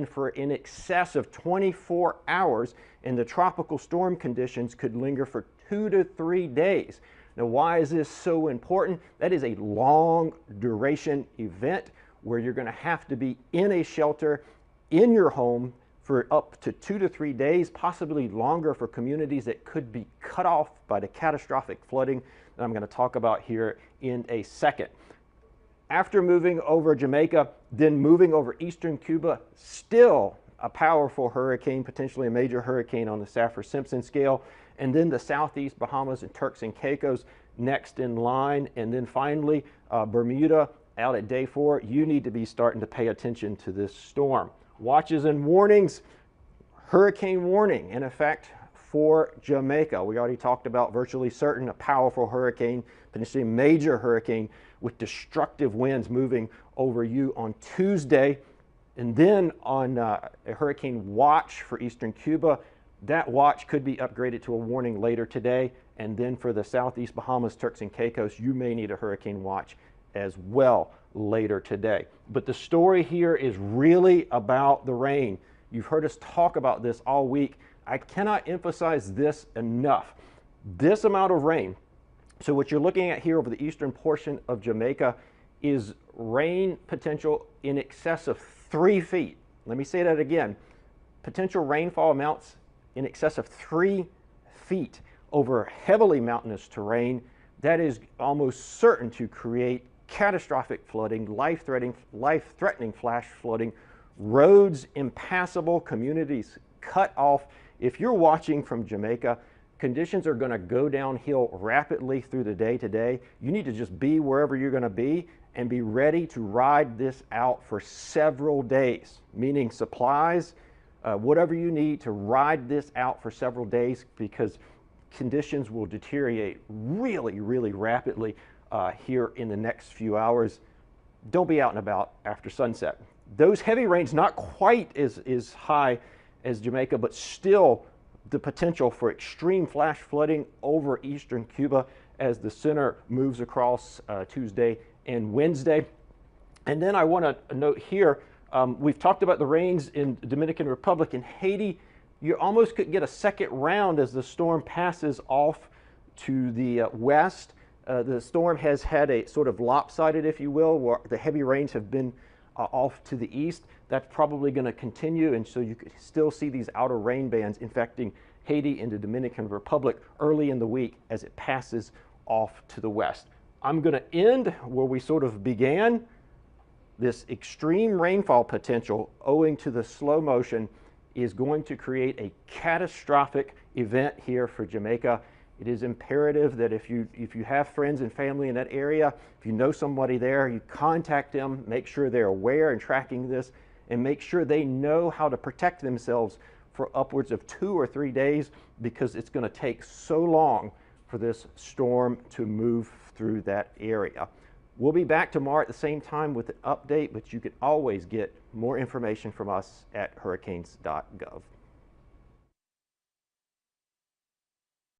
extend for in excess of 24 hours, and the tropical storm conditions could linger for 2 to 3 days. Now, why is this so important? That is a long duration event where you're going to have to be in a shelter in your home for up to 2 to 3 days, possibly longer for communities that could be cut off by the catastrophic flooding that I'm going to talk about here in a second. After moving over Jamaica, then moving over eastern Cuba, still a powerful hurricane, potentially a major hurricane on the Saffir-Simpson scale, and then the southeast Bahamas and Turks and Caicos next in line, and then finally Bermuda out at day 4. You need to be starting to pay attention to this storm. Watches and warnings, hurricane warning in effect for Jamaica. We already talked about virtually certain, a powerful hurricane, potentially a major hurricane with destructive winds moving over you on Tuesday. And then on a hurricane watch for eastern Cuba. That watch could be upgraded to a warning later today. And then for the southeast Bahamas, Turks and Caicos, you may need a hurricane watch as well later today. But the story here is really about the rain. You've heard us talk about this all week. I cannot emphasize this enough. This amount of rain, so what you're looking at here over the eastern portion of Jamaica is rain potential in excess of 3 feet. Let me say that again. Potential rainfall amounts in excess of 3 feet over heavily mountainous terrain. That is almost certain to create catastrophic flooding, life-threatening flash flooding, roads impassable, communities cut off. If you're watching from Jamaica, conditions are going to go downhill rapidly through the day today. You need to just be wherever you're going to be and be ready to ride this out for several days, meaning supplies, whatever you need to ride this out for several days, because conditions will deteriorate really, really rapidly here in the next few hours. Don't be out and about after sunset. Those heavy rains, not quite as high as Jamaica, but still the potential for extreme flash flooding over eastern Cuba as the center moves across Tuesday and Wednesday. And then I want to note here, we've talked about the rains in the Dominican Republic and Haiti. You almost could get a second round as the storm passes off to the west. The storm has had a sort of lopsided, if you will, where the heavy rains have been off to the east. That's probably going to continue, and so you could still see these outer rain bands infecting Haiti and the Dominican Republic early in the week as it passes off to the west. I'm going to end where we sort of began. This extreme rainfall potential, owing to the slow motion, is going to create a catastrophic event here for Jamaica. It is imperative that if you have friends and family in that area, if you know somebody there, you contact them, make sure they're aware and tracking this, and make sure they know how to protect themselves for upwards of 2 or 3 days, because it's going to take so long for this storm to move through that area. We'll be back tomorrow at the same time with an update, but you can always get more information from us at hurricanes.gov.